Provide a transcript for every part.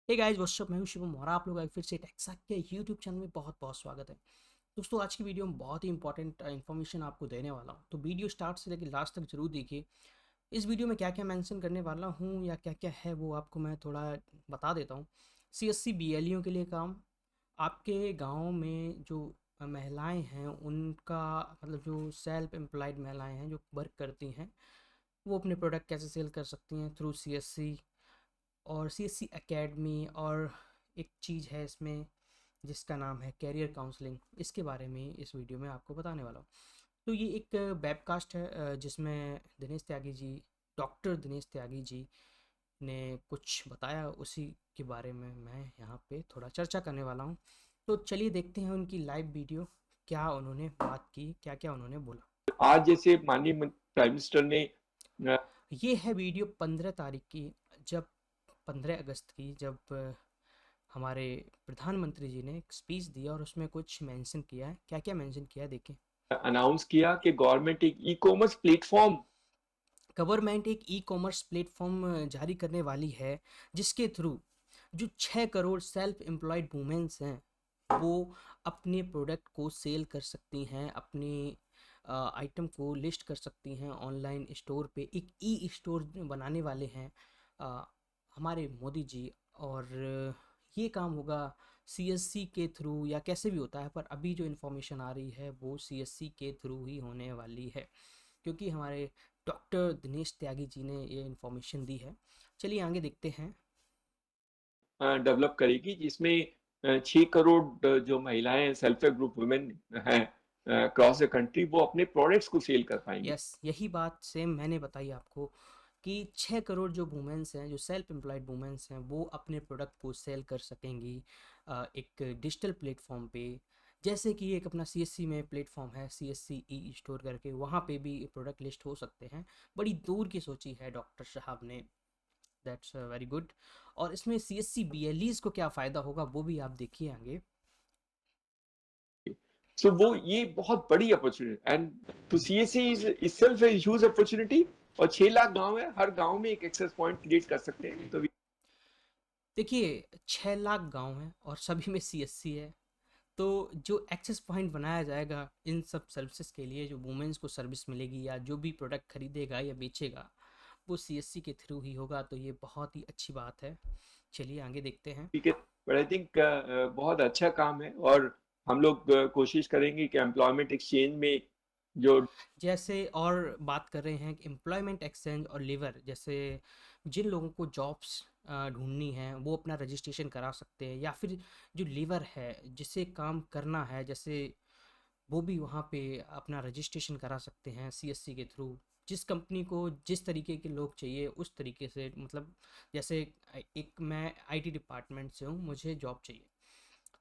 Hey guys what's up. मैं हूं शुभम और आप लोग आए फिर से टेक्साक के यूट्यूब चैनल में बहुत बहुत स्वागत है। दोस्तों आज की वीडियो में बहुत ही इंपॉर्टेंट इन्फॉर्मेशन आपको देने वाला हूं, तो वीडियो स्टार्ट से लेकर लास्ट तक जरूर देखिए। इस वीडियो में क्या क्या मेंशन करने वाला हूं या क्या क्या है वो आपको मैं थोड़ा बता देता हूं। सीएससी बीएलईओ के लिए काम, आपके गाँव में जो महिलाएं हैं उनका मतलब जो सेल्फ एम्प्लॉयड महिलाएं हैं जो वर्क करती हैं, वो अपने प्रोडक्ट कैसे सेल कर सकती हैं थ्रू सीएससी और सीएससी एकेडमी। और एक चीज़ है इसमें जिसका नाम है कैरियर काउंसलिंग, इसके बारे में इस वीडियो में आपको बताने वाला हूँ। तो ये एक वेबकास्ट है जिसमें दिनेश त्यागी जी, डॉक्टर दिनेश त्यागी जी ने कुछ बताया, उसी के बारे में मैं यहाँ पे थोड़ा चर्चा करने वाला हूँ। तो चलिए देखते हैं उनकी लाइव वीडियो, क्या उन्होंने बात की, क्या क्या उन्होंने बोला। आज जैसे माननीय प्राइम मिनिस्टर ने अ, ये है वीडियो 15 तारीख की, जब 15 अगस्त की, जब हमारे प्रधानमंत्री जी ने एक स्पीच दिया और उसमें कुछ मेंशन किया है। क्या क्या मेंशन किया है देखें। अनाउंस किया कि गवर्नमेंट एक ई कॉमर्स प्लेटफॉर्म गवर्नमेंट एक ई कॉमर्स प्लेटफॉर्म जारी करने वाली है, जिसके थ्रू जो 6 करोड़ सेल्फ एम्प्लॉयड वुमेन्स हैं वो अपने प्रोडक्ट को सेल कर सकती हैं, अपने आइटम को लिस्ट कर सकती हैं ऑनलाइन स्टोर पे। एक ई स्टोर बनाने वाले हैं अ, हमारे मोदी जी। और ये काम होगा सीएससी के थ्रू या कैसे भी होता है, पर अभी जो इन्फॉर्मेशन आ रही है वो सीएससी के थ्रू ही होने वाली है, क्योंकि हमारे डॉक्टर दिनेश त्यागी जी ने ये इन्फॉर्मेशन दी है। चलिए आगे देखते हैं। डेवलप करेगी जिसमें 6 करोड़ जो महिलाएं सेल्फ हेल्प ग्रुप वुमेन हैं अक्रॉस द कंट्री वो अपने प्रोडक्ट्स को सेल कर पाएंगी। यस, यही बात सेम मैंने बताई आपको कि 6 करोड़ जो वुमेन्स हैं, जो सेल्फ एम्प्लॉयड वुमेन्स हैं, वो अपने प्रोडक्ट को सेल कर सकेंगी एक डिजिटल प्लेटफॉर्म पे। जैसे कि एक अपना सीएससी में प्लेटफॉर्म है सीएससी ई स्टोर करके, वहाँ पे भी प्रोडक्ट लिस्ट हो सकते हैं। बड़ी दूर की सोची है डॉक्टर साहब ने, दैट्स वेरी गुड। और इसमें सीएससी बीएलईज को क्या फ़ायदा होगा वो भी आप देखिए आगे। सो वो ये बहुत बड़ी अपॉर्चुनिटी एंड तो CSC is itself a huge opportunity और 6 लाख गांव है, हर गांव में एक एक्सेस पॉइंट क्रिएट कर सकते हैं। तो देखिए 6 लाख गांव हैं और सभी में सीएससी है, तो जो एक्सेस पॉइंट बनाया जाएगा इन सब सर्विसेज के लिए, जो वुमेन्स को सर्विस मिलेगी या जो भी प्रोडक्ट खरीदेगा या बेचेगा वो सीएससी के थ्रू ही होगा, तो ये बहुत ही अच्छी बात है। चलिए आगे देखते हैं। ठीक है, बट आई थिंक बहुत अच्छा काम है और हम लोग कोशिश करेंगे कि एम्प्लॉयमेंट एक्सचेंज में जो जैसे और बात कर रहे हैं कि एम्प्लॉयमेंट एक्सचेंज और लीवर, जैसे जिन लोगों को जॉब्स ढूंढनी है वो अपना रजिस्ट्रेशन करा सकते हैं, या फिर जो लीवर है जिसे काम करना है, जैसे वो भी वहाँ पे अपना रजिस्ट्रेशन करा सकते हैं सीएससी के थ्रू। जिस कंपनी को जिस तरीके के लोग चाहिए उस तरीके से, मतलब जैसे एक मैं आईटी डिपार्टमेंट से हूँ, मुझे जॉब चाहिए,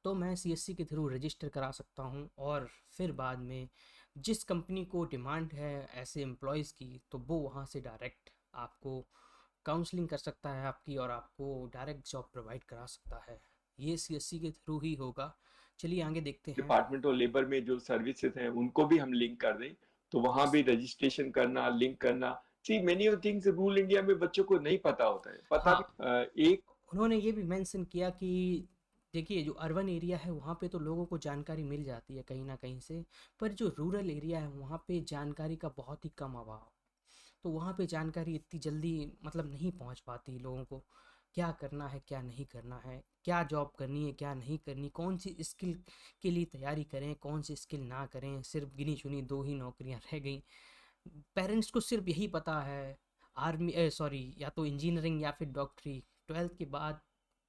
तो मैं सीएससी के थ्रू रजिस्टर करा सकता हूँ। और फिर बाद में जिस कंपनी को डिमांड है ऐसे एम्प्लॉयज़ की, तो वो वहाँ से डायरेक्ट आपको काउंसलिंग कर सकता है आपकी, और आपको डायरेक्ट जॉब प्रोवाइड करा सकता है। ये सीएससी के थ्रू ही होगा। चलिए आगे देखते हैं। डिपार्टमेंट और लेबर में जो सर्विसेज हैं उनको भी हम लिंक कर दें, तो वहां यस। भी रजिस्ट्रेशन करना, लिंक करना। See many of things rule India में बच्चों को नहीं पता होता है, पता भी हाँ, एक उन्होंने ये भी मेंशन किया कि देखिए जो अर्बन एरिया है वहाँ पे तो लोगों को जानकारी मिल जाती है कहीं ना कहीं से, पर जो रूरल एरिया है वहाँ पे जानकारी का बहुत ही कम अभाव। तो वहाँ पे जानकारी इतनी जल्दी मतलब नहीं पहुँच पाती लोगों को, क्या करना है क्या नहीं करना है, क्या जॉब करनी है क्या नहीं करनी, कौन सी स्किल के लिए तैयारी करें कौन सी स्किल ना करें। सिर्फ गिनी चुनी दो ही नौकरियां रह गई। पेरेंट्स को सिर्फ यही पता है, आर्मी सॉरी या तो इंजीनियरिंग या फिर डॉक्टरी, 12th के बाद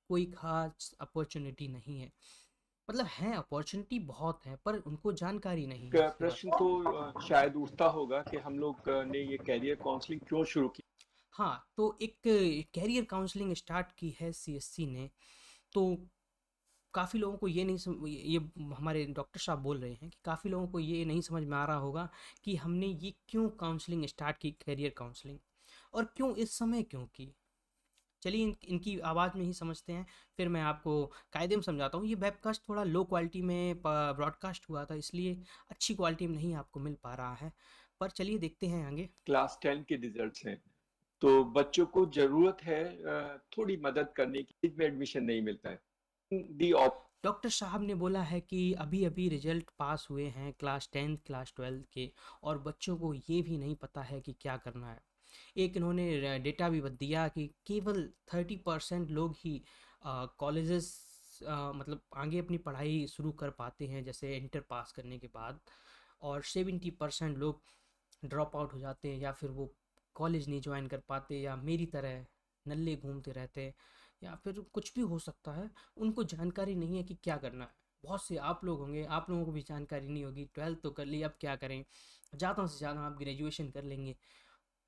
कोई खास अपॉर्चुनिटी नहीं है। मतलब है अपॉर्चुनिटी बहुत है पर उनको जानकारी नहीं है इसके प्रश्न बारे तो में। शायद उठता होगा कि हम लोग ने ये कैरियर काउंसलिंग क्यों शुरू की। हाँ, तो एक कैरियर काउंसलिंग स्टार्ट की है सीएससी ने। तो काफ़ी लोगों को ये नहीं ये हमारे डॉक्टर साहब बोल रहे हैं कि काफ़ी लोगों को ये नहीं समझ में आ रहा होगा कि हमने ये क्यों काउंसलिंग स्टार्ट की, कैरियर काउंसलिंग, और क्यों इस समय क्यों की। चलिए इनकी आवाज़ में ही समझते हैं, फिर मैं आपको कायदे में समझाता हूँ। ये वेबकास्ट थोड़ा लो क्वालिटी में ब्रॉडकास्ट हुआ था, इसलिए अच्छी क्वालिटी में नहीं आपको मिल पा रहा है, पर चलिए देखते हैं आगे। क्लास 10 के रिजल्ट्स हैं, तो बच्चों को जरूरत है थोड़ी मदद करने की, इसमें एडमिशन नहीं मिलता है। दी डॉक्टर साहब ने बोला है कि अभी-अभी रिजल्ट पास हुए हैं क्लास 10th क्लास 12th के, और बच्चों को ये भी नहीं पता है कि क्या करना है। एक इन्होंने डेटा भी दिया कि केवल 30% लोग ही कॉलेजेस मतलब आगे अपनी पढ़ाई शुरू कर पाते हैं जैसे इंटर पास करने के बाद, और 70% लोग ड्रॉप आउट हो जाते हैं, या फिर वो कॉलेज नहीं ज्वाइन कर पाते, या मेरी तरह नल्ले घूमते रहते हैं, या फिर कुछ भी हो सकता है। उनको जानकारी नहीं है कि क्या करना है। बहुत से आप लोग होंगे, आप लोगों को भी जानकारी नहीं होगी, 12th तो कर ली, अब क्या करें। ज़्यादा से ज़्यादा आप ग्रेजुएशन कर लेंगे,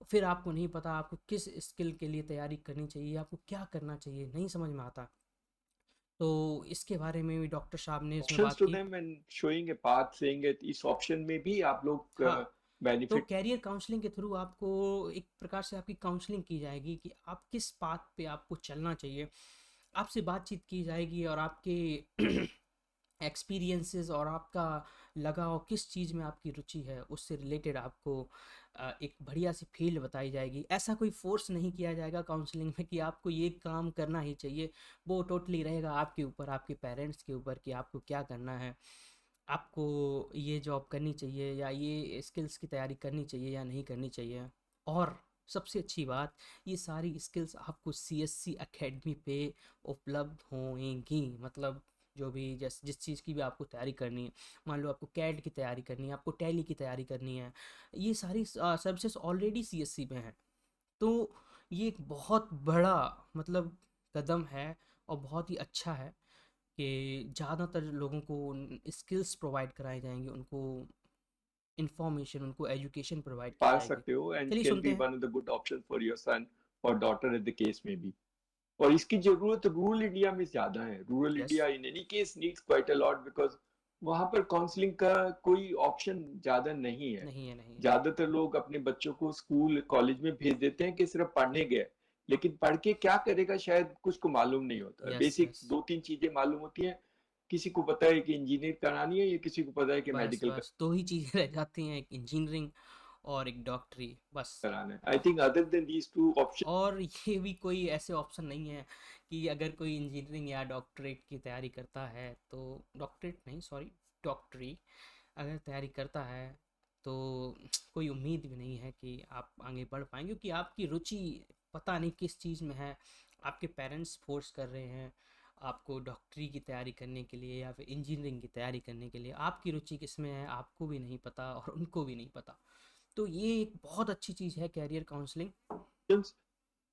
फिर आपको नहीं पता आपको किस स्किल के लिए तैयारी करनी चाहिए, आपको क्या करना चाहिए, नहीं समझ में आता। तो इसके बारे में भी डॉक्टर साहब ने इसमें ऑप्शंस बात टू की। Them and showing a path, saying that इस ऑप्शन में भी आप लोग हाँ, तो बेनिफिट। कैरियर काउंसलिंग के थ्रू आपको एक प्रकार से आपकी काउंसलिंग की जाएगी कि आप किस पाथ पे आपको चलना चाहिए। आपसे बातचीत की जाएगी और आपके एक्सपीरियंसेस और आपका लगाव किस चीज़ में आपकी रुचि है उससे रिलेटेड आपको एक बढ़िया सी फील्ड बताई जाएगी। ऐसा कोई फोर्स नहीं किया जाएगा काउंसलिंग में कि आपको ये काम करना ही चाहिए। वो टोटली रहेगा आपके ऊपर, आपके पेरेंट्स के ऊपर कि आपको क्या करना है। आपको ये जॉब करनी चाहिए या ये स्किल्स की तैयारी करनी चाहिए या नहीं करनी चाहिए। और सबसे अच्छी बात, ये सारी स्किल्स आपको सीएससी एकेडमी पे उपलब्ध होंगी। मतलब जो भी जिस चीज़ की भी आपको तैयारी करनी है, मान लो आपको कैड की तैयारी करनी है, आपको टैली की तैयारी करनी है, ये सारी सर्विसेज ऑलरेडी सीएससी में हैं। तो ये एक बहुत बड़ा मतलब कदम है, और बहुत ही अच्छा है कि ज़्यादातर लोगों को स्किल्स प्रोवाइड कराए जाएंगे, उनको इंफॉर्मेशन, उनको एजुकेशन प्रोवाइड की पा जाएगी। सकते हो एंड चलिए कैन सुनते बी हैं। One of the good option for your son और डॉटर एट द केस में भी। और इसकी जरूरत रूरल इंडिया में ज्यादा है। Rural yes. India in any case needs quite a lot, because वहां पर काउंसलिंग का कोई ऑप्शन ज्यादा नहीं है। नहीं है, नहीं है। ज्यादातर लोग अपने बच्चों को स्कूल कॉलेज में भेज देते हैं कि सिर्फ पढ़ने गए, लेकिन पढ़ के क्या करेगा शायद कुछ को मालूम नहीं होता। Yes, basic yes. दो तीन चीजें मालूम होती हैं। किसी को पता है कि इंजीनियर करानी है, या किसी को पता है कि बस मेडिकल बस दो ही चीज़ें रह जाती हैं, एक इंजीनियरिंग और एक डॉक्टरी, बस। कराना है। I think other than these two option. और ये भी कोई ऐसे ऑप्शन नहीं है कि अगर कोई इंजीनियरिंग या डॉक्टरेट की तैयारी करता है तो, डॉक्टरेट नहीं सॉरी, डॉक्टरी अगर तैयारी करता है तो कोई उम्मीद भी नहीं है कि आप आगे बढ़ पाएंगे, क्योंकि आपकी रुचि पता नहीं किस चीज़ में है। आपके पेरेंट्स फोर्स कर रहे हैं आपको डॉक्टरी की तैयारी करने के लिए या फिर इंजीनियरिंग की तैयारी करने के लिए, आपकी रुचि किस में है आपको भी नहीं पता और उनको भी नहीं पता। तो ये एक बहुत अच्छी चीज़ है career counselling.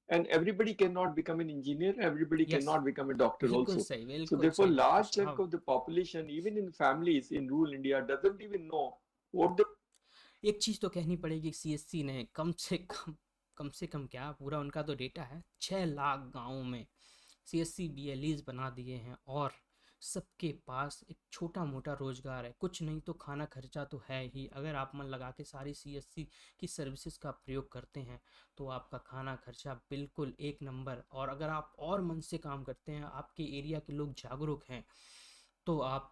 And everybody cannot become an engineer, everybody यस, cannot become a doctor also. So बिल्कुल therefore सही डॉक्टर large chunk साहब। of the population, even in families in rural India, doesn't even know what they एक चीज़ तो कहनी पड़ेगी, CSC ने कम से कम क्या, पूरा उनका तो डेटा है, 6 लाख गाँवों में सीएससी बीएलईज बना दिए हैं, और सबके पास एक छोटा मोटा रोजगार है। कुछ नहीं तो खाना खर्चा तो है ही। अगर आप मन लगा के सारी सीएससी की सर्विसेज का प्रयोग करते हैं तो आपका खाना खर्चा बिल्कुल एक नंबर। और अगर आप और मन से काम करते हैं, आपके एरिया के लोग जागरूक हैं, तो आप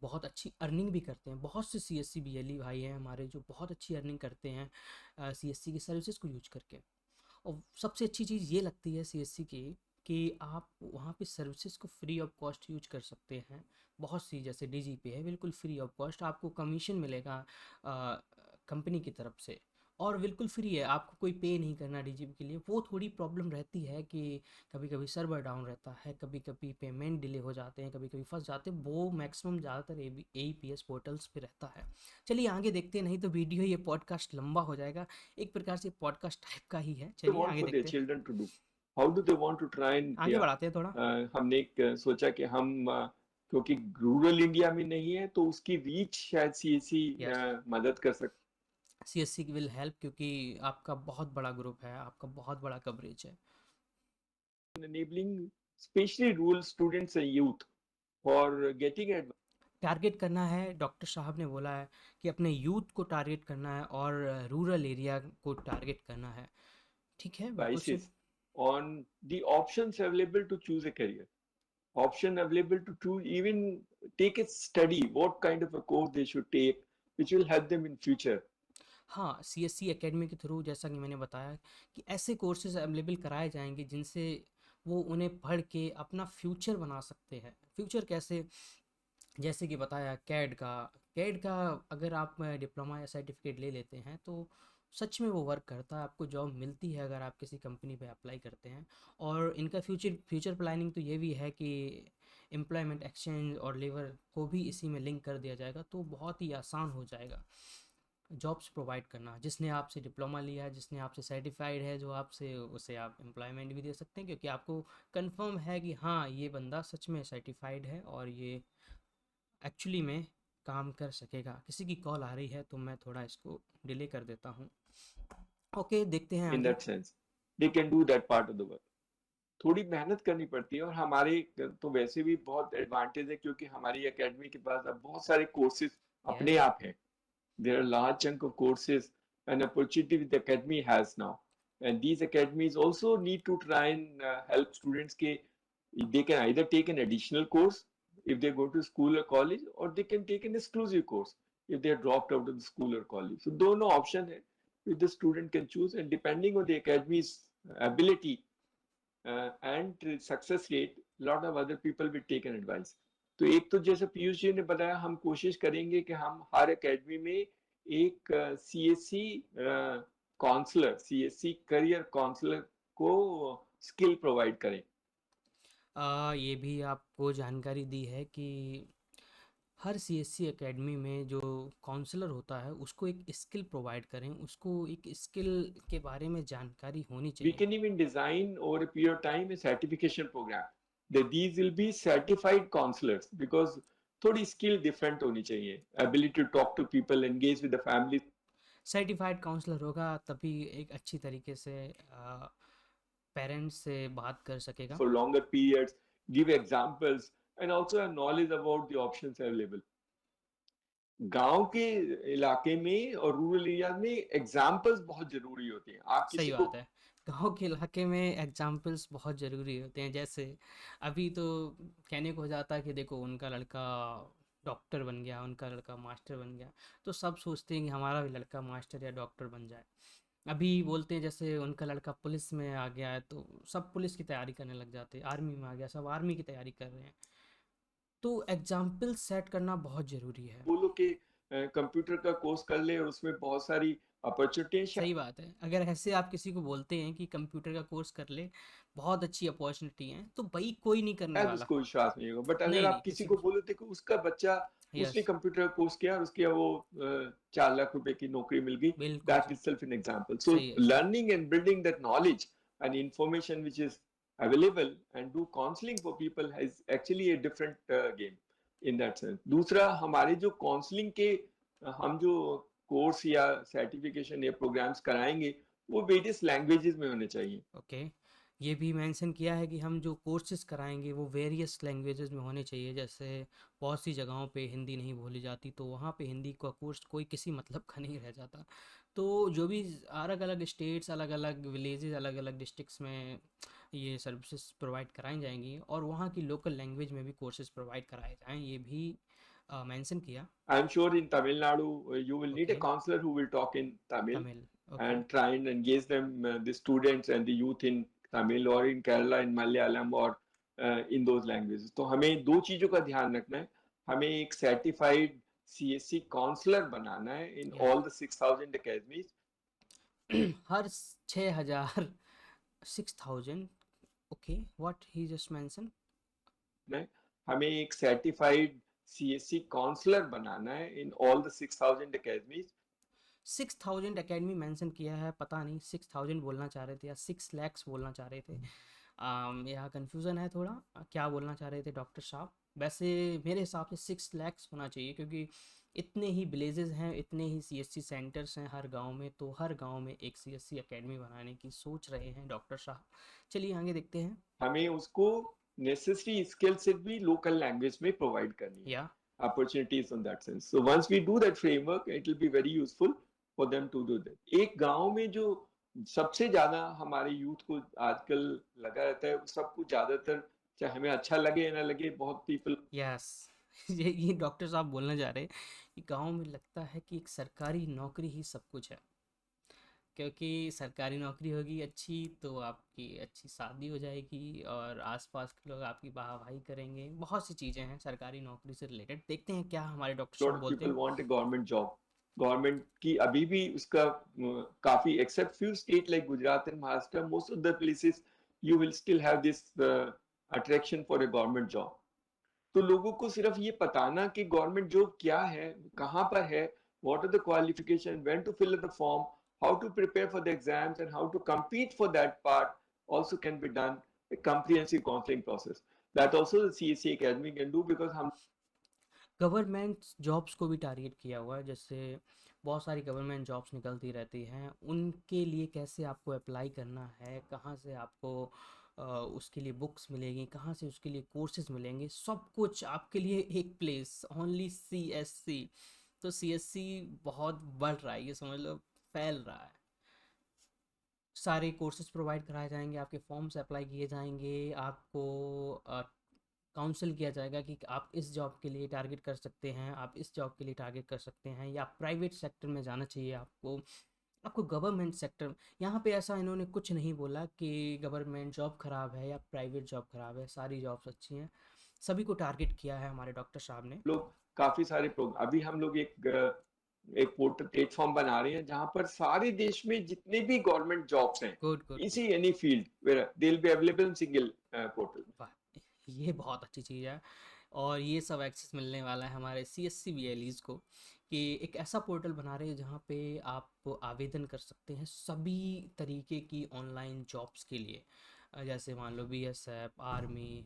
बहुत अच्छी अर्निंग भी करते हैं। बहुत से सीएससी बीएलई भाई हैं हमारे जो बहुत अच्छी अर्निंग करते हैं सीएससी की सर्विसेज को यूज करके। और सबसे अच्छी चीज़ ये लगती है सीएससी की कि आप वहाँ पे सर्विसेज को फ्री ऑफ कॉस्ट यूज कर सकते हैं। बहुत सी जैसे डीजीपे है, बिल्कुल फ्री ऑफ कॉस्ट आपको कमीशन मिलेगा कंपनी की तरफ से, और बिल्कुल फ्री है, आपको कोई पे नहीं करना डीजीपी के लिए। वो थोड़ी प्रॉब्लम रहती है कि कभी कभी सर्वर डाउन रहता है, कभी कभी पेमेंट डिले हो जाते हैं, कभी कभी फंस जाते हैं, वो मैक्सिमम ज़्यादातर एईपीएस पोर्टल्स पे रहता है। चलिए आगे देखते हैं, नहीं तो वीडियो ये पॉडकास्ट लंबा हो जाएगा। एक प्रकार से पॉडकास्ट टाइप का ही है। चलिए want आगे for their देखते हैं, children to do. How do they want to try and आगे बढ़ाते हैं थोड़ा। हमने एक सोचा कि हम क्योंकि रूरल इंडिया में नहीं है तो उसकी रीच शायद सीएससी यस, मदद कर सकते सीएससी विल हेल्प, क्योंकि आपका बहुत बड़ा ग्रुप है, आपका बहुत बड़ा कवरेज है। हैं, enabling especially rural students and youth for getting target करना है, डॉक्टर साहब ने बोला है कि अपने यूथ को टारगेट करना है और रूरल एरिया को टारगेट करना है। ठीक है, बिल्कुल सही। advices on the options available to choose a career, option available to choose, even take a study what kind of a course they should take which will help them in future. हाँ, CSC academy के through जैसा कि मैंने बताया कि ऐसे courses available कराए जाएँगे जिनसे वो उन्हें पढ़ के अपना फ्यूचर बना सकते हैं। फ्यूचर कैसे? जैसे कि बताया कैड का अगर आप डिप्लोमा या सर्टिफिकेट ले लेते हैं तो सच में वो वर्क करता है, आपको जॉब मिलती है अगर आप किसी कंपनी पे अप्लाई करते हैं। और इनका फ्यूचर फ्यूचर प्लानिंग तो ये भी है कि एम्प्लॉयमेंट एक्सचेंज और लेबर को भी इसी में लिंक कर दिया जाएगा, तो बहुत ही आसान हो जाएगा जॉब्स प्रोवाइड करना। जिसने आपसे डिप्लोमा लिया है, जिसने आपसे सर्टिफाइड है, जो आपसे उसे आप एम्प्लॉयमेंट भी दे सकते हैं, क्योंकि आपको कंफर्म है कि हाँ ये बंदा सच में सर्टिफाइड है और ये एक्चुअली में काम कर सकेगा। किसी की कॉल आ रही है तो मैं थोड़ा इसको डिले कर देता हूँ। ओके, देखते हैं इन आगे। That sense they can do that part of the work. थोड़ी मेहनत करनी पड़ती है, और हमारे तो वैसे भी बहुत एडवांटेज है क्योंकि हमारी एकेडमी के पास अब बहुत सारे कोर्सेज अपने यस। आप हैं। There are large chunk of courses and opportunity the academy has now, and these academies also need to try and help students ke they can either take an additional course if they go to school or college, or they can take an exclusive course if they are dropped out of the school or college. So दोनों option है which the student can choose, and depending on the academy's ability and success rate, lot of other people will take an advice. तो एक तो जैसे पीयूष जी ने बताया, हम कोशिश करेंगे कि हम हर एकेडमी में एक CSC counsellor, CSC career counsellor को स्किल प्रोवाइड करें। ये भी आपको जानकारी दी है कि हर सीएससी एकेडमी में जो काउंसलर होता है उसको एक स्किल प्रोवाइड करें, उसको एक स्किल के बारे में जानकारी होनी We चाहिए। can even design over a period of time a certification program that these will be certified counselors, because थोड़ी स्किल डिफरेंट होनी चाहिए, ability to talk to people, engage with the family certified counsellor होगा तभी एक अच्छी तरीके से parents से बात कर सकेगा। for longer periods, give examples, and also have knowledge about the options available. गांव के इलाके में और रूरल एरिया में एग्जाम्पल्स बहुत जरूरी होते हैं। आप सही किसी को बात है। गाँव के इलाके में एग्ज़ाम्पल्स बहुत ज़रूरी होते हैं। जैसे अभी तो कहने को हो जाता है कि देखो उनका लड़का डॉक्टर बन गया, उनका लड़का मास्टर बन गया, तो सब सोचते हैं कि हमारा भी लड़का मास्टर या डॉक्टर बन जाए। अभी बोलते हैं जैसे उनका लड़का पुलिस में आ गया है तो सब पुलिस की तैयारी करने लग जाते हैं, आर्मी में आ गया सब आर्मी की तैयारी कर रहे हैं। तो एग्ज़ाम्पल सेट करना बहुत ज़रूरी है। बोलो कि कंप्यूटर का कोर्स कर ले और उसमें बहुत सारी अपॉर्चुनिटी सही बात है। अगर ऐसे आप किसी को बोलते हैं कि कंप्यूटर का कोर्स कर ले, बहुत अच्छी अपॉर्चुनिटी है, तो भाई कोई नहीं करने शायद वाला। उसको विश्वास नहीं होगा। बट अगर नहीं, नहीं आप किसी किसी को को। बोलो, देखो उसका बच्चा, उसने यस, कंप्यूटर का कोर्स किया और उसके वो 4 लाख रुपए की नौकरी मिल गई, बिल्कुल दैट सही। itself an example. So सही है, सही है। learning and building that knowledge and information which is available and do counseling for people is actually a different game in that sense. दूसरा, हमारे जो काउंसलिंग के हम जो कोर्स या सर्टिफिकेशन या प्रोग्राम्स कराएंगे वो वेरियस लैंग्वेजेस में होने चाहिए। ओके, ये भी मेंशन किया है कि हम जो कोर्सेज़ कराएँगे वो वेरियस लैंग्वेजेज़ में होने चाहिए। जैसे बहुत सी जगहों पे हिंदी नहीं बोली जाती, तो वहाँ पे हिंदी का कोर्स कोई किसी मतलब का नहीं रह जाता। तो जो भी अलग-अलग स्टेट्स, अलग-अलग विलेजेस, अलग-अलग डिस्ट्रिक्ट्स में ये सर्विसेज प्रोवाइड कराई जाएँगी और वहाँ की लोकल लैंग्वेज में भी कोर्सेज़ प्रोवाइड कराए जाएँ, ये भी मेंशन किया। I'm sure in Tamil Nadu, you will need a okay, counselor who will talk in Tamil Tamil, okay, and try and engage them, the students and the youth in Tamil, or in Kerala, in Malayalam, or in those languages. तो हमें दो चीजों का ध्यान रखना है। हमें एक सर्टिफाइड सीएससी काउंसलर बनाना है in या all the 6,000 academies। Her 6,000 6,000 okay, what he just mention. में हमें एक सर्टिफाइड सीएससी काउंसलर बनाना है in all the 6,000 academies। 6,000 academy mention किया है, पता नहीं 6,000 बोलना चाह रहे थे या 6 lakhs बोलना चाह रहे थे। यहाँ कन्फ्यूज़न है थोड़ा, क्या बोलना चाह रहे थे डॉक्टर साहब। वैसे मेरे हिसाब से 6 lakhs होना चाहिए, क्योंकि इतने ही विलेजेस हैं, इतने ही सीएससी सेंटर्स हैं हर गांव में, तो हर गांव में एक सीएससी एकेडमी बनाने की सोच रहे हैं डॉक्टर साहब। चलिए आगे देखते हैं। हमें उसको नेसेसरी स्किल सेट भी लोकल लैंग्वेज में प्रोवाइड करनी है, या opportunities on that sense. So once we do that framework, it will be very useful for them to do that. एक गांव में जो सबसे ज्यादा हमारे यूथ को आजकल लगा रहता है, सबको ज्यादातर, चाहे हमें अच्छा लगे या ना लगे, बहुत पीपल यस, ये डॉक्टर साहब बोलना चाह रहे हैं कि गाँव में लगता है कि एक सरकारी नौकरी ही सब कुछ है। क्योंकि सरकारी नौकरी होगी अच्छी तो आपकी अच्छी शादी हो जाएगी और आसपास के लोग आपकी वाहवाही करेंगे। बहुत सी चीज़ें हैं सरकारी नौकरी से रिलेटेड। देखते हैं क्या हमारे डॉक्टर lot साहब of बोलते people हैं। want a government job. Government की अभी भी उसका काफी except few state like Gujarat and Maharashtra, most of the places you will still have this attraction for a government job. तो लोगों को सिर्फ ये बताना कि गवर्नमेंट जॉब क्या है, कहाँ पर है, what are the qualification, when to fill the form, how to prepare for the exams and how to compete for that part also can be done a comprehensive counseling process that also the CSC Academy can do because हम government jobs को भी target किया हुआ है। जैसे बहुत सारी government jobs निकलती रहती हैं, उनके लिए कैसे आपको अप्लाई करना है, कहाँ से आपको उसके लिए बुक्स मिलेंगी, कहाँ से उसके लिए कोर्सेज मिलेंगे, सब कुछ आपके लिए एक प्लेस ओनली CSC। तो CSC बहुत बढ़ रहा है, ये समझ लो फैल रहा है। सारे कोर्सेज प्रोवाइड कराए जाएंगे, आपके फॉर्म्स अप्लाई किए जाएंगे, आपको काउंसिल किया जाएगा कि आप इस जॉब के लिए टारगेट कर सकते हैं, आप इस जॉब के लिए टारगेट कर सकते हैं, या प्राइवेट सेक्टर में जाना चाहिए आपको। आपको गवर्नमेंट सेक्टर, यहाँ पे ऐसा इन्होंने कुछ नहीं बोला कि गवर्नमेंट जॉब ख़राब है या प्राइवेट जॉब ख़राब है, सारी जॉब्स अच्छी हैं। सभी को टारगेट किया है हमारे डॉक्टर साहब ने। लोग काफी सारे प्रोग्राम, अभी हम लोग एक पोर्टल प्लेटफॉर्म बना रहे हैं जहां पर सारे देश में जितने भी गवर्नमेंट जॉब्स हैं, गुड गुड गुड। इसी any field where they will be available in single portal. वाह, ये बहुत अच्छी चीज़ है। और ये सब एक्सेस मिलने वाला है हमारे CSC BLEs को, कि एक ऐसा पोर्टल बना रहे हैं जहाँ पे आप आवेदन कर सकते हैं सभी तरीके की ऑनलाइन जॉब्स के लिए। जैसे मान लो BSF, आर्मी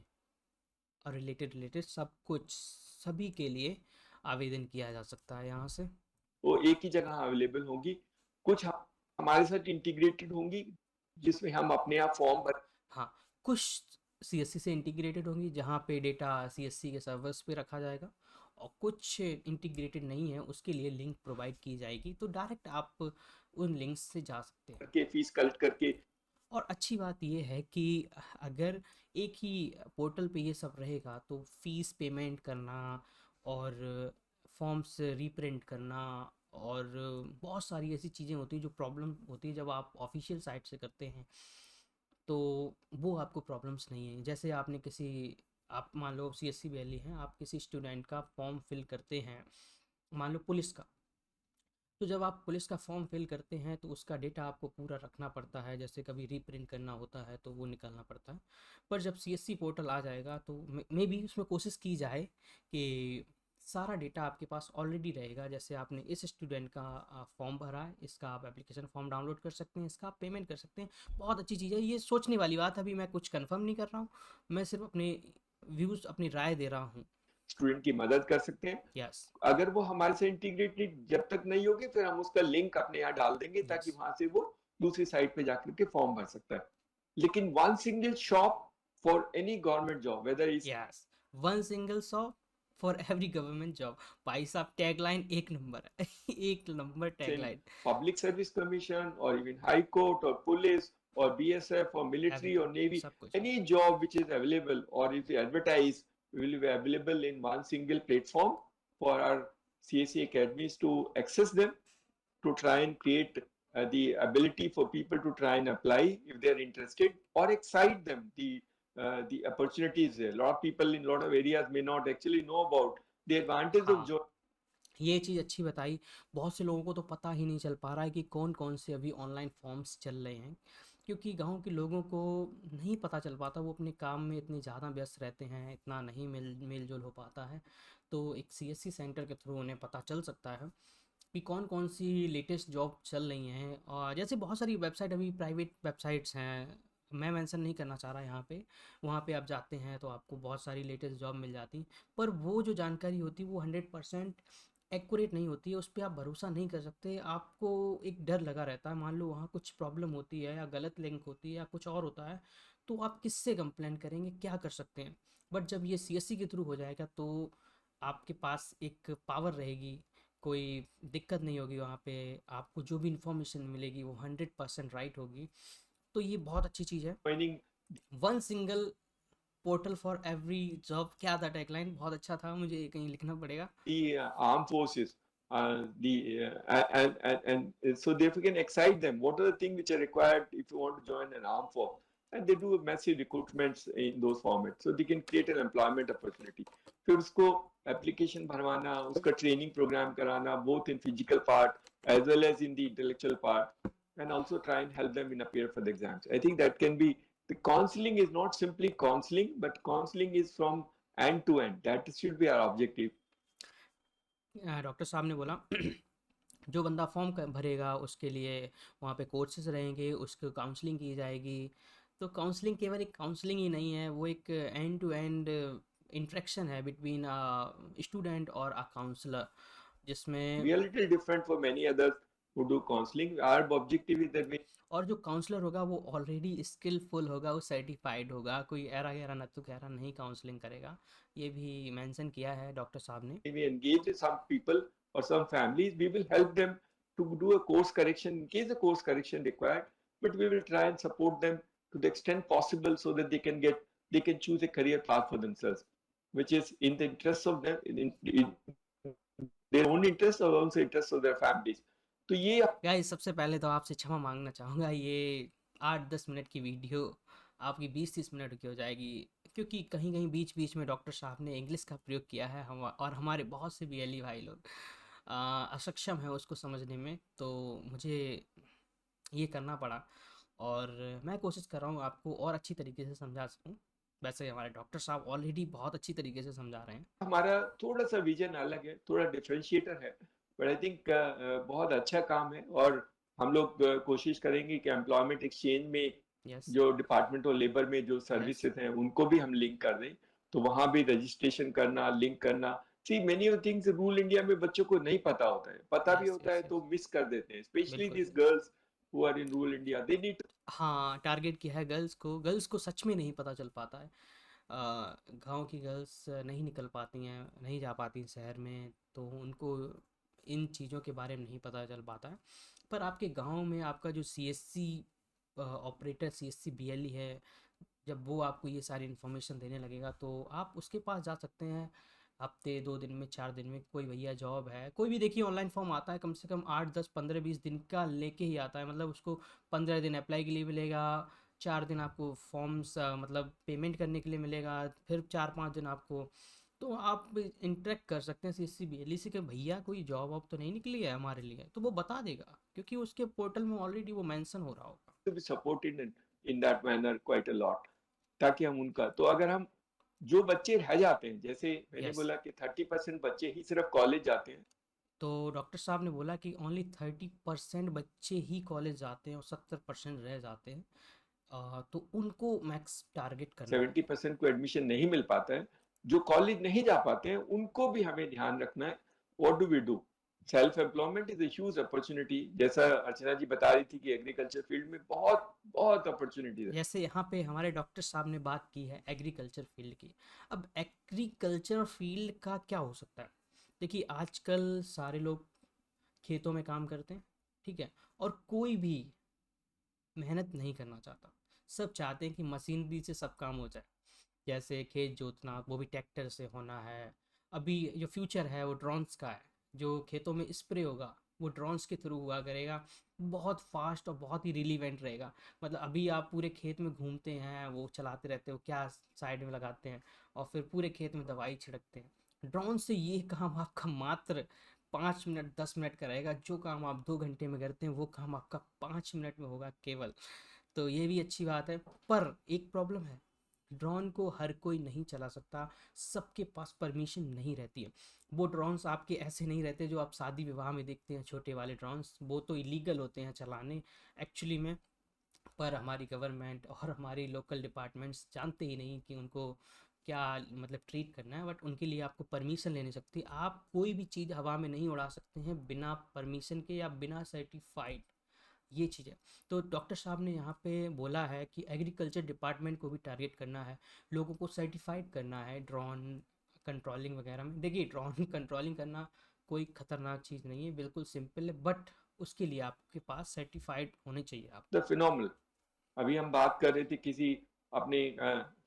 और रिलेटेड रिलेटेड सब कुछ, सभी के लिए आवेदन किया जा सकता है यहाँ से। वो एक ही जगह अवेलेबल होंगी, कुछ हमारे साथ इंटीग्रेटेड होंगी जिसमें हम अपने आप फॉर्म भर। हाँ, कुछ CSC से इंटीग्रेटेड होंगी जहाँ पे डेटा CSC के सर्वर्स पे रखा जाएगा, और कुछ इंटीग्रेटेड नहीं है, उसके लिए लिंक प्रोवाइड की जाएगी, तो डायरेक्ट आप उन लिंक्स से जा सकते हैं। करके फीस कलेक्ट करके। और अच्छी बात ये है कि अगर एक ही पोर्टल पे ये सब रहेगा तो फीस पेमेंट करना और फॉर्म्स रीप्रिंट करना और बहुत सारी ऐसी चीज़ें होती हैं जो प्रॉब्लम होती है जब आप ऑफिशियल साइट से करते हैं, तो वो आपको प्रॉब्लम्स नहीं है। जैसे आपने किसी, आप मान लो CSC वैली हैं, आप किसी स्टूडेंट का फॉर्म फिल करते हैं, मान लो पुलिस का, तो जब आप पुलिस का फॉर्म फिल करते हैं तो उसका डेटा आपको पूरा रखना पड़ता है, जैसे कभी रीप्रिंट करना होता है तो वो निकालना पड़ता है। पर जब CSC पोर्टल आ जाएगा तो मे बी उसमें कोशिश की जाए कि सारा डेटा आपके पास ऑलरेडी रहेगा। जैसे आपने इस स्टूडेंट का फॉर्म भरा है, इसका आप एप्लीकेशन फॉर्म डाउनलोड कर सकते हैं, इसका आप पेमेंट कर सकते हैं। बहुत अच्छी चीज़ है, ये सोचने वाली बात है। अभी मैं कुछ कंफर्म नहीं कर रहा हूँ, मैं सिर्फ अपने व्यूज़, अपनी राय दे रहा हूँ। स्टूडेंट की मदद कर सकते हैं। यस। अगर वो हमारे से इंटीग्रेटेड जब तक नहीं होगी, फिर हम उसका लिंक अपने यहाँ डाल देंगे यस। ताकि वहां से वो दूसरी साइट पे जाकर के फॉर्म भर सकता है। लेकिन one single shop for any government job whether is yes, one single shop for every government job. भाई साहब टैगलाइन एक नंबर है। एक नंबर in tagline. public service commission or even high court or police or BSF or military or everything, navy, सब कुछ। any job which is available or is advertised will be available in one single platform for our CSE academies to access them, to try and create the ability for people to try and apply if they're interested, or excite them the opportunities there. A lot of people in a lot of areas may not actually know about the advantage of हाँ, job. ये चीज़ अच्छी बताई। बहुत से लोगों को तो पता ही नहीं चल पा रहा है कि कौन कौन से अभी ऑनलाइन फॉर्म्स चल रहे हैं, क्योंकि गांव के लोगों को नहीं पता चल पाता, वो अपने काम में इतने ज़्यादा व्यस्त रहते हैं, इतना नहीं मेल जोल हो पाता है। तो एक CSC सेंटर के थ्रू उन्हें पता चल सकता है कि कौन कौन सी लेटेस्ट जॉब चल रही हैं। और जैसे बहुत सारी वेबसाइट, अभी प्राइवेट वेबसाइट्स हैं, मैं मेंशन नहीं करना चाह रहा यहाँ पे, वहाँ पे आप जाते हैं तो आपको बहुत सारी लेटेस्ट जॉब मिल जाती, पर वो जो जानकारी होती है वो 100% एक्यूरेट नहीं होती है, उस पर आप भरोसा नहीं कर सकते। आपको एक डर लगा रहता है, मान लो वहाँ कुछ प्रॉब्लम होती है या गलत लिंक होती है या कुछ और होता है, तो आप किससे कंप्लेंट करेंगे, क्या कर सकते हैं। बट जब ये CSC के थ्रू हो जाएगा तो आपके पास एक पावर रहेगी, कोई दिक्कत नहीं होगी वहाँ पे, आपको जो भी इंफॉर्मेशन मिलेगी वो 100% राइट होगी। तो ये बहुत अच्छी चीज़ है। Joining one single portal for every job, क्या था टैगलाइन? बहुत अच्छा था, मुझे ये कहीं लिखना पड़ेगा। the armed forces, and so therefore can excite them. What are the things which are required if you want to join an armed force? And they do massive recruitments in those formats, so they can create an employment opportunity. फिर उसको application भरवाना, उसका training program कराना, both in physical part as well as in the intellectual part, and also try and help them in appear for the exams. I think that can be, the counseling is not simply counseling, but counseling is from end to end. That should be our objective. Doctor साहब ने बोला जो बंदा form भरेगा उसके लिए वहाँ पे कोर्सेज रहेंगे, उसको काउंसलिंग की जाएगी। तो काउंसलिंग केवल एक काउंसलिंग ही नहीं है, वो एक एंड टू एंड इंटरेक्शन है बिटवीन अ स्टूडेंट और अ काउंसलर, जिसमें We are a little different for many others who do counseling. Our objective is that और जो काउंसलर होगा वो ऑलरेडी स्किलफुल होगा, वो सर्टिफाइड होगा, कोई ऐरा गैरा नत्थु गैरा नहीं काउंसलिंग करेगा। ये भी मेंशन किया है डॉक्टर साहब ने। we engage with some people or some families, we will help them to do a course correction in case the course correction required, but we will try and support them to the extent possible so that they can choose a career path for themselves, which is in the interest of them, in their own interest or also interest of their families. तो ये guys, सबसे पहले तो आपसे क्षमा मांगना चाहूँगा, ये 8-10 मिनट की वीडियो आपकी 20-30 मिनट की हो जाएगी, क्योंकि कहीं-कहीं बीच-बीच में डॉक्टर साहब ने इंग्लिश का प्रयोग किया है, हम और हमारे बहुत से बीएलई भाई लोग असक्षम हैं उसको समझने में, तो मुझे ये करना पड़ा और मैं कोशिश कर रहा हूँ आपको और अच्छी तरीके से समझा सकूँ। वैसे हमारे डॉक्टर साहब ऑलरेडी बहुत अच्छी तरीके से समझा रहे हैं। हमारा थोड़ा सा विजन अलग है, थोड़ा डिफरेंशिएटर है, बट आई थिंक बहुत अच्छा काम है। और हम लोग कोशिश करेंगे कि एम्प्लॉयमेंट एक्सचेंज में यस, जो डिपार्टमेंट ऑफ लेबर में जो यस, सर्विसेज हैं उनको भी हम लिंक कर दें, तो वहां भी रजिस्ट्रेशन करना, लिंक करना। See many of things rule India में बच्चों को नहीं पता होता है, पता भी यस, होता यस, है यस, तो मिस कर देते हैं, स्पेशली बिल्कुल दिस सही। Girls who are in rural India, they need. हाँ, टारगेट किया है गर्ल्स को सच में नहीं पता चल पाता है। गाँव की गर्ल्स नहीं निकल पाती हैं, नहीं जा पाती हैं शहर में, तो उनको इन चीज़ों के बारे में नहीं पता चल पाता है। पर आपके गाँव में आपका जो सीएससी ऑपरेटर, सीएससी बीएलई है, जब वो आपको ये सारी इन्फॉर्मेशन देने लगेगा तो आप उसके पास जा सकते हैं। हफ्ते 2 दिन में, 4 दिन में, कोई भैया जॉब है, कोई भी देखिए ऑनलाइन फॉर्म आता है, कम से कम 8, 10, 15, 20 दिन का लेके ही आता है। मतलब उसको 15 दिन अप्लाई के लिए मिलेगा, 4 दिन आपको फॉर्म्स मतलब पेमेंट करने के लिए मिलेगा, फिर 4-5 दिन आपको, तो आप इंटरेक्ट कर सकते हैं C S C B L E से कि भैया कोई जॉब वॉब तो नहीं निकली है हमारे लिए, तो वो बता देगा क्योंकि उसके पोर्टल में ऑलरेडी वो मेंशन हो रहा होगा। to be supported in that manner quite a lot, ताकि हम उनका, तो अगर हम जो बच्चे रह जाते हैं, जैसे मैंने यस, बोला कि 30% बच्चे ही सिर्फ कॉलेज जाते हैं, तो डॉक्टर साहब ने बोला कि ओनली 30% बच्चे ही कॉलेज जाते हैं और 70% रह जाते हैं। तो उनको मैक्स टारगेट करना है। 70% को एडमिशन नहीं मिल पाता है, जो कॉलेज नहीं जा पाते हैं उनको भी हमें ध्यान रखना है। What do we do? Self employment is a huge opportunity, जैसा अर्चना जी बता रही थी कि एग्रीकल्चर फील्ड में बहुत बहुत अपॉर्चुनिटीज है। जैसे यहाँ पे हमारे डॉक्टर साहब ने बात की है एग्रीकल्चर फील्ड की। अब एग्रीकल्चर फील्ड का क्या हो सकता है? देखिए, आजकल सारे लोग खेतों में काम करते हैं, ठीक है, और कोई भी मेहनत नहीं करना चाहता। सब चाहते हैं कि मशीनरी से सब काम हो जाए, जैसे खेत जोतना वो भी ट्रैक्टर से होना है। अभी जो फ्यूचर है वो ड्रोन्स का है, जो खेतों में स्प्रे होगा वो ड्रोन्स के थ्रू हुआ करेगा, बहुत फास्ट और बहुत ही रिलीवेंट रहेगा। मतलब अभी आप पूरे खेत में घूमते हैं, वो चलाते रहते हो, क्या साइड में लगाते हैं और फिर पूरे खेत में दवाई छिड़कते हैं। ड्रोन से ये काम आपका मात्र 5 मिनट 10 मिनट का रहेगा, जो काम आप 2 घंटे में करते हैं वो काम आपका 5 मिनट में होगा केवल। तो ये भी अच्छी बात है, पर एक प्रॉब्लम है, ड्रोन को हर कोई नहीं चला सकता, सबके पास परमिशन नहीं रहती है। वो ड्रोन्स आपके ऐसे नहीं रहते जो आप शादी विवाह में देखते हैं, छोटे वाले ड्रोन्स, वो तो इलीगल होते हैं चलाने एक्चुअली में। पर हमारी गवर्नमेंट और हमारी लोकल डिपार्टमेंट्स जानते ही नहीं कि उनको क्या मतलब ट्रीट करना है, बट उनके लिए आपको परमिशन लेनी सकती है। आप कोई भी चीज़ हवा में नहीं उड़ा सकते हैं बिना परमिशन के या बिना सर्टिफाइड, ये चीज़ है। तो डॉक्टर साहब ने यहाँ पे बोला है कि एग्रीकल्चर डिपार्टमेंट को भी टारगेट करना है, लोगों को सर्टिफाइड करना है ड्रोन कंट्रोलिंग वगैरह में। देखिए, ड्रोन कंट्रोलिंग करना कोई ख़तरनाक चीज़ नहीं है, बिल्कुल सिंपल है, बट उसके लिए आपके पास सर्टिफाइड होने चाहिए आप। द फिनोमिनल, अभी हम बात कर रहे थे किसी अपने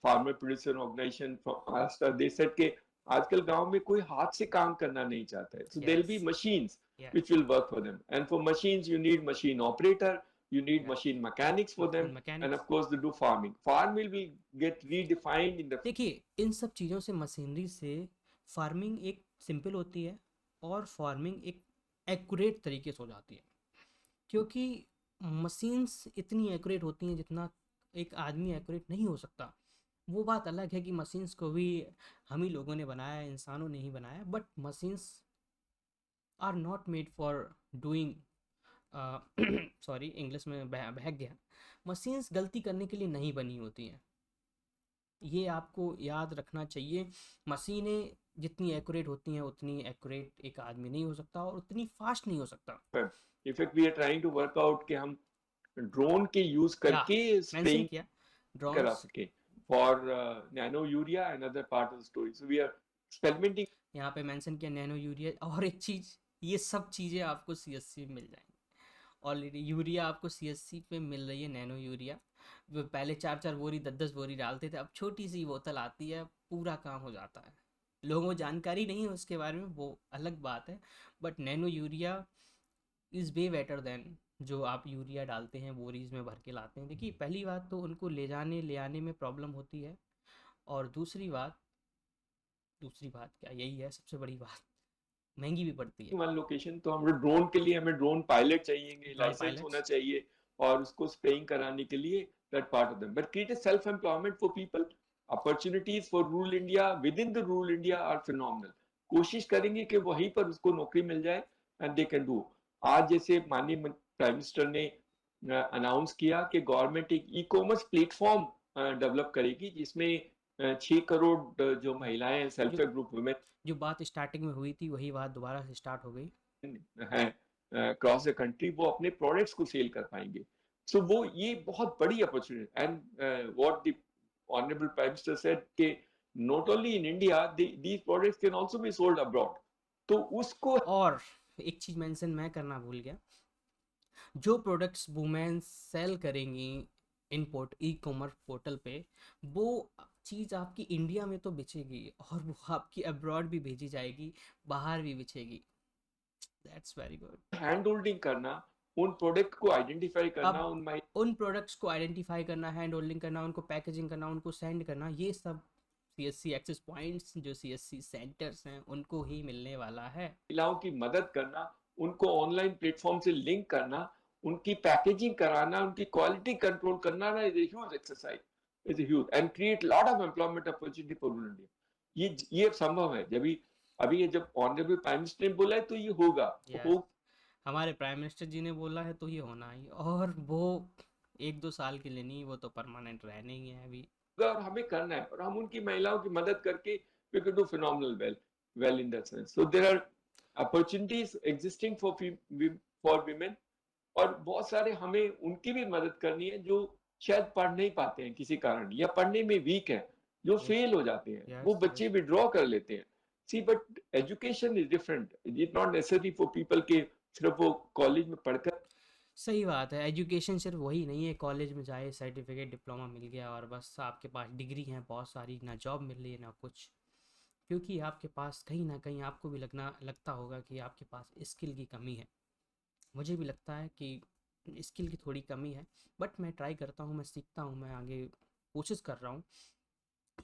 farmer producer organisation from Maharashtra, they said के आजकल गांव में कोई हाथ से काम करना नहीं चाहता है, so there be Yes. Machines which Yes. will work for them, and for machines you need machine operator, you need Yeah. machine mechanics for them, Machine and mechanics. of course they do farm will get redefined in the देखिए, इन सब चीज़ों से, machinery से farming एक simple होती है और farming एक एक्यूरेट तरीके से हो जाती है, क्योंकि मशीन्स इतनी एक्यूरेट होती हैं जितना एक आदमी एक्यूरेट नहीं हो सकता। वो बात अलग है कि मशीन्स को भी हम ही लोगों ने बनाया है, इंसानों ने ही बनाया, but machines are not made for doing, sorry English में बहक गया, मशीन्स गलती करने के लिए नहीं बनी होती हैं, ये आपको याद रखना चाहिए। मशीनें जितनी एक्यूरेट होती हैं उतनी एक्यूरेट एक आदमी नहीं हो सकता और उतनी फास्ट नहीं हो सकता। Effect we are trying to work out कि हम ड्रोन के यूज या करके मेंशन स्प्रेइंग किया करा ड्रोन्स, सके for nano urea and other part of the story, so we are experimenting. यहाँ पे मेंशन किया नैनो यूरिया, और एक चीज़, ये सब चीज़ें आपको सीएससी में मिल जाएंगी ऑलरेडी। यूरिया आपको सीएससी पे मिल रही है, नैनो यूरिया। वो पहले 4-4 बोरी 10-10 बोरी डालते थे, अब छोटी सी बोतल आती है, पूरा काम हो जाता है। लोगों को जानकारी नहीं है उसके बारे में, वो अलग बात है, but nano urea is way better than जो आप यूरिया डालते हैं बोरीज में भर के लाते हैं। देखिए, पहली बात तो उनको ले जाने ले आने में प्रॉब्लम होती है, और दूसरी बात क्या, यही है सबसे बड़ी बात, महंगी भी पड़ती है। वन लोकेशन, तो हम ड्रोन के लिए हमें ड्रोन पायलट चाहिए, ड्रोन लाइसेंस होना पायलट्स। चाहिए, और उसको स्प्रेइंग कराने के लिए that part of them, but create self employment for people. Opportunities for rural India with in the rural India are phenomenal. कोशिश करेंगे कि वहीं पर उसको नौकरी मिल जाए एंड दे कैन डू। आज जैसे माननीय प्राइम मिनिस्टर ने अनाउंस किया कि गवर्नमेंट एक ई कॉमर्स प्लेटफॉर्म डेवलप करेगी, जिसमें 6 करोड़ जो महिलाएं हैं, सेल्फ जो हेल्प ग्रुप वुमेन जो बात स्टार्टिंग में हुई थी वही बात दोबारा से स्टार्ट हो गई। हैं क्रॉस द कंट्री, वो अपने प्रोडक्ट्स को सेल कर पाएंगे। सो वो ये बहुत बड़ी opportunity, and what the honourable prime minister said कि not only in India these products can also be sold abroad, तो उसको और एक चीज़ मेंशन मैं करना भूल गया, जो प्रोडक्ट्स वुमेन सेल करेंगी इनपोर्ट ई कॉमर्स पोर्टल पे, वो चीज़ आपकी इंडिया में तो बिचेगी और वो आपकी अब्रॉड भी भेजी जाएगी, बाहर भी बिचेगी। That's very good. Hand holding करना, उन प्रोडक्ट को आइडेंटिफाई करना, अब उन उन प्रोडक्ट्स को आइडेंटिफाई करना, हैंड होल्डिंग करना, उनको पैकेजिंग करना, उनको सेंड करना, ये सब सीएससी एक्सेस पॉइंट्स, जो सीएससी सेंटर्स हैं, उनको ही मिलने वाला है। महिलाओं की मदद करना, उनको ऑनलाइन प्लेटफॉर्म से लिंक करना, उनकी पैकेजिंग कराना, उनकी क्वालिटी कंट्रोल करना ना, is a huge exercise, is a huge and create lot of employment opportunity for rural India. ये संभव है, जब अभी ये जब ऑनरेबल प्राइम मिनिस्टर ने बोला है तो ये होगा। यस, हमारे प्राइम मिनिस्टर जी ने बोला है तो ये होना ही, और वो 1-2 साल के लिए नहीं, वो तो परमानेंट रहने ही है अभी। और हमें करना है, और हम उनकी महिलाओं की मदद करके we could do phenomenal well in that sense. So there are opportunities existing for women, और बहुत सारे हमें उनकी भी मदद करनी है जो शायद पढ़ नहीं पाते हैं किसी कारण, या पढ़ने में वीक है, जो यस, फेल हो जाते हैं, वो यस, बच्चे यस। विड्रॉ कर लेते हैं। See but education is different, it not necessary for people के सिर्फ वो कॉलेज में पढ़कर। सही बात है, एजुकेशन सिर्फ वही नहीं है, कॉलेज में जाए, सर्टिफिकेट डिप्लोमा मिल गया और बस आपके पास डिग्री है बहुत सारी, ना जॉब मिल रही है ना कुछ, क्योंकि आपके पास कहीं ना कहीं आपको भी लगता होगा कि आपके पास स्किल की कमी है। मुझे भी लगता है कि स्किल की थोड़ी कमी है, बट मैं ट्राई करता हूँ, मैं सीखता हूँ, मैं आगे कोशिश कर रहा हूँ।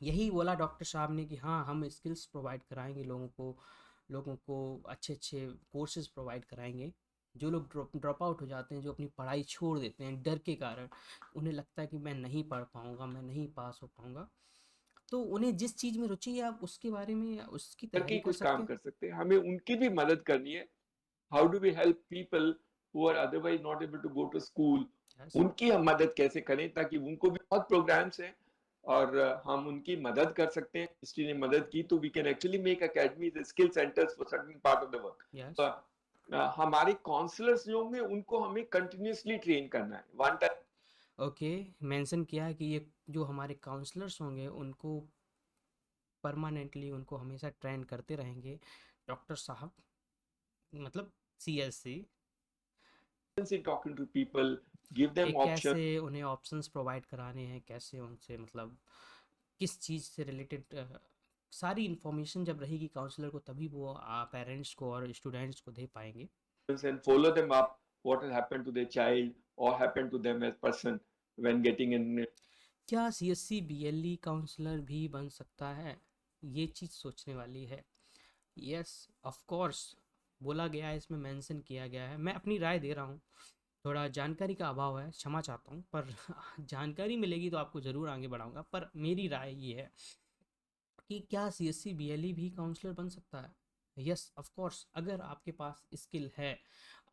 यही बोला डॉक्टर साहब ने कि हाँ, हम स्किल्स प्रोवाइड कराएंगे लोगों को अच्छे अच्छे कोर्सेज प्रोवाइड कराएंगे। जो लोग ड्रॉप आउट हो जाते हैं, जो अपनी पढ़ाई छोड़ देते हैं डर के कारण, उन्हें लगता है कि मैं नहीं पढ़ पाऊँगा, मैं नहीं पास हो पाऊँगा, तो उन्हें जिस चीज़ में रुचि है आप उसके बारे में उसकी करके तैयारी ही कर कुछ सकते काम हैं। कर सकते हैं, हमें उनकी भी मदद करनी है। How do we help people who are otherwise not able to go to school, yes. उनकी हम मदद कैसे करें, ताकि उनको भी बहुत प्रोग्राम्स हैं, और हम उनकी मदद कर सकते हैं। हिस्ट्री ने मदद की, तो we can actually make academies skill centres for certain part of the yes. Work. हमारे काउंसलर्स जो होंगे उनको हमें कंटिन्यूसली ट्रेन करना है, वन टाइम। ओके, मेंशन किया है कि ये जो हमारे काउंसलर्स होंगे उनको परमानेंटली, उनको हमेशा ट्रेन करते रहेंगे डॉक्टर साहब, मतलब CSC. talking to people, give कि them option. कैसे उन्हें ऑप्शंस प्रोवाइड कराने हैं, कैसे उनसे मतलब किस चीज़ से रिलेटेड सारी इन्फॉर्मेशन जब रहेगी काउंसलर को, तभी वो पेरेंट्स को और स्टूडेंट्स को दे पाएंगे। And follow them up what has happened to their child or happened to them as person when getting in. क्या सीएससी बीएलई काउंसलर भी बन सकता है, ये चीज़ सोचने वाली है। यस, ऑफ कोर्स, बोला गया है, इसमें मेंशन किया गया है। मैं अपनी राय दे रहा हूँ, थोड़ा जानकारी का अभाव है, क्षमा चाहता हूँ, पर जानकारी मिलेगी तो आपको ज़रूर आगे बढ़ाऊंगा। पर मेरी राय ये है कि क्या सीएससी बीएलई भी काउंसलर बन सकता है। यस, ऑफ कोर्स, अगर आपके पास स्किल है,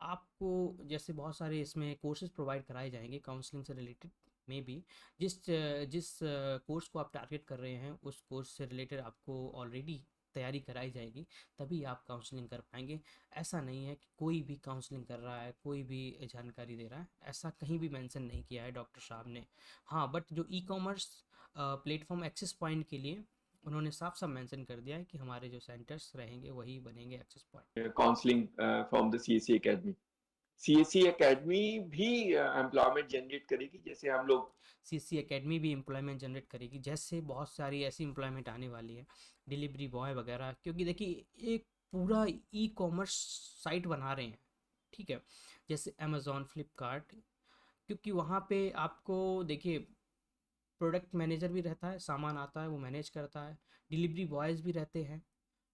आपको जैसे बहुत सारे इसमें कोर्सेज प्रोवाइड कराए जाएंगे काउंसलिंग से रिलेटेड, में भी जिस कोर्स को आप टारगेट कर रहे हैं उस कोर्स से रिलेटेड आपको ऑलरेडी तैयारी कराई जाएगी, तभी आप काउंसलिंग कर पाएंगे। ऐसा नहीं है कि कोई भी काउंसलिंग कर रहा है, कोई भी जानकारी दे रहा है, ऐसा कहीं भी मेंशन नहीं किया है डॉक्टर साहब ने। हाँ, बट जो e commerce platform access point के लिए उन्होंने साफ साफ मेंशन कर दिया है कि हमारे जो सेंटर्स रहेंगे वही बनेंगे access point. Counseling from the CSC Academy. CSC Academy भी एम्प्लॉयमेंट जनरेट करेगी, जैसे हम लोग सीसी एकेडमी भी एम्प्लॉयमेंट जनरेट करेगी, जैसे बहुत सारी ऐसी एम्प्लॉयमेंट आने वाली है, डिलीवरी बॉय वगैरह। क्योंकि देखिए, एक पूरा ई कॉमर्स साइट बना रहे हैं, ठीक है, जैसे अमेज़ॉन, फ्लिपकार्ट। क्योंकि वहाँ पे आपको देखिए, प्रोडक्ट मैनेजर भी रहता है, सामान आता है वो मैनेज करता है, डिलीवरी बॉयज़ भी रहते हैं,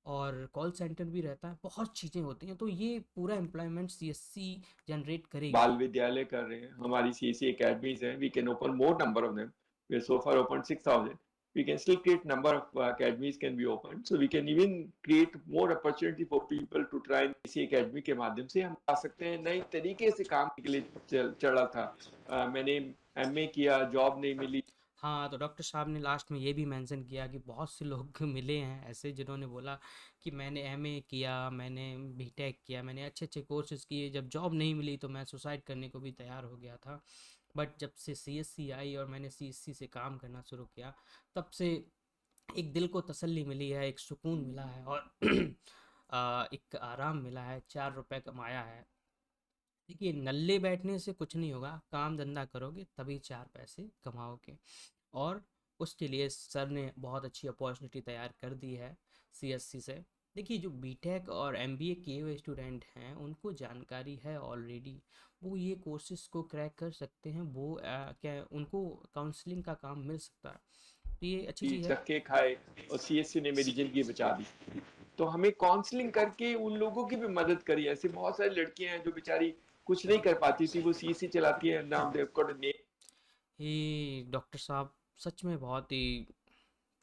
और कॉल सेंटर भी रहता है, बहुत चीज़ें होती हैं। तो ये पूरा एम्प्लॉयमेंट सीएससी जनरेट करेगी। बाल विद्यालय कर रहे हैं, हमारी CSC academies हैं, we can open more number of them. We have so far opened 6,000. We can still create number of academies can be opened, so we can even create more opportunity for people to try इसी academy के माध्यम से हम आ सकते हैं। नई तरीके से काम के लिए चला था। मैंने MA किया, जॉब नहीं मिली। हाँ, तो डॉक्टर साहब ने लास्ट में ये भी मेंशन किया कि बहुत से लोग मिले हैं ऐसे जिन्होंने बोला कि मैंने एमए किया, मैंने बीटेक किया, मैंने अच्छे अच्छे कोर्सेज किए, जब जॉब नहीं मिली तो मैं सुसाइड करने को भी तैयार हो गया था। बट जब से सीएससी आई और मैंने सीएससी से काम करना शुरू किया, तब से एक दिल को तसल्ली मिली है, एक सुकून मिला है, और एक आराम मिला है, 4 रुपए कमाया है। देखिए, नल्ले बैठने से कुछ नहीं होगा, काम धंधा करोगे तभी 4 पैसे कमाओगे। और उसके लिए सर ने बहुत अच्छी अपॉर्चुनिटी तैयार कर दी है सीएससी से। देखिए, जो बीटेक और एमबीए किए हुए स्टूडेंट हैं उनको जानकारी है ऑलरेडी, वो ये कोर्सेज को क्रैक कर सकते हैं, वो क्या उनको काउंसलिंग का काम मिल सकता है, तो ये अच्छी चीज़ है। धक्के खाए और CSC ने मेरी जिंदगी बचा दी। तो हमें काउंसलिंग करके उन लोगों की भी मदद करी। ऐसी बहुत सारी लड़कियां हैं जो बेचारी कुछ नहीं कर पाती थी, वो CSC चलाती है। नाम देव गॉट नेम। ये डॉक्टर साहब सच में बहुत ही,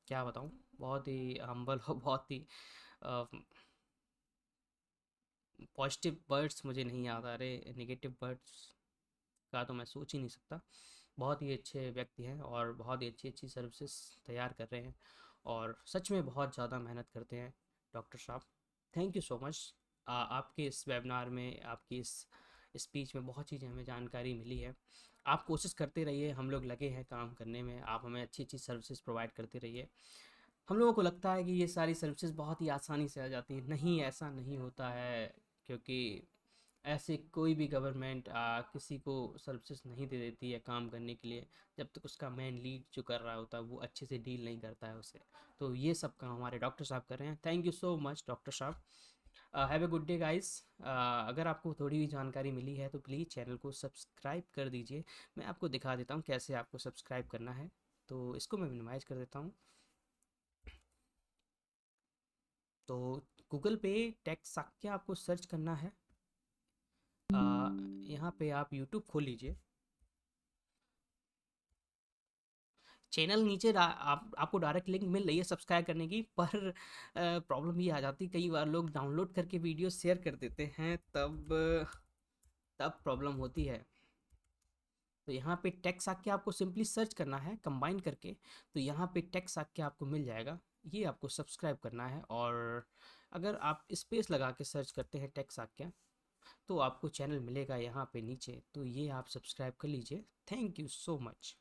क्या बताऊँ, बहुत ही हम्बल और बहुत ही पॉजिटिव वर्ड्स मुझे नहीं याद आ रहे, नेगेटिव वर्ड्स का तो मैं सोच ही नहीं सकता। बहुत ही अच्छे व्यक्ति हैं और बहुत ही अच्छी अच्छी सर्विसेज तैयार कर रहे हैं, और सच में बहुत ज़्यादा मेहनत करते हैं डॉक्टर साहब। Thank you so much. आपके इस वेबिनार में, आपकी इस स्पीच में बहुत चीज़ें हमें जानकारी मिली है। आप कोशिश करते रहिए, हम लोग लगे हैं काम करने में, आप हमें अच्छी अच्छी सर्विसेज प्रोवाइड करते रहिए। हम लोगों को लगता है कि ये सारी सर्विसेज बहुत ही आसानी से आ जाती हैं, नहीं, ऐसा नहीं होता है। क्योंकि ऐसे कोई भी गवर्नमेंट किसी को सर्विसेज नहीं दे देती है काम करने के लिए, जब तक उसका मेन लीड जो कर रहा होता है वो अच्छे से डील नहीं करता है उसे। तो ये सब काम हमारे डॉक्टर साहब कर रहे हैं। Thank you so much doctor साहब। Have a good day guys. अगर आपको थोड़ी भी जानकारी मिली है तो प्लीज़ चैनल को सब्सक्राइब कर दीजिए। मैं आपको दिखा देता हूँ कैसे आपको सब्सक्राइब करना है, तो इसको मैं मिनिमाइज कर देता हूँ। तो गूगल पे टेक साक्या आपको सर्च करना है। यहाँ पे आप यूट्यूब खोल लीजिए, चैनल नीचे आपको डायरेक्ट लिंक मिल रही है सब्सक्राइब करने की, पर प्रॉब्लम ये आ जाती है, कई बार लोग डाउनलोड करके वीडियो शेयर कर देते हैं, तब प्रॉब्लम होती है। तो यहाँ पे टेक्स आके आपको सिंपली सर्च करना है कंबाइन करके, तो यहाँ पे टेक्स आके आपको मिल जाएगा, ये आपको सब्सक्राइब करना है। और अगर आप स्पेस लगा के सर्च करते हैं टेक्स आके, तो आपको चैनल मिलेगा यहाँ पे नीचे, तो ये आप सब्सक्राइब कर लीजिए। Thank you so much.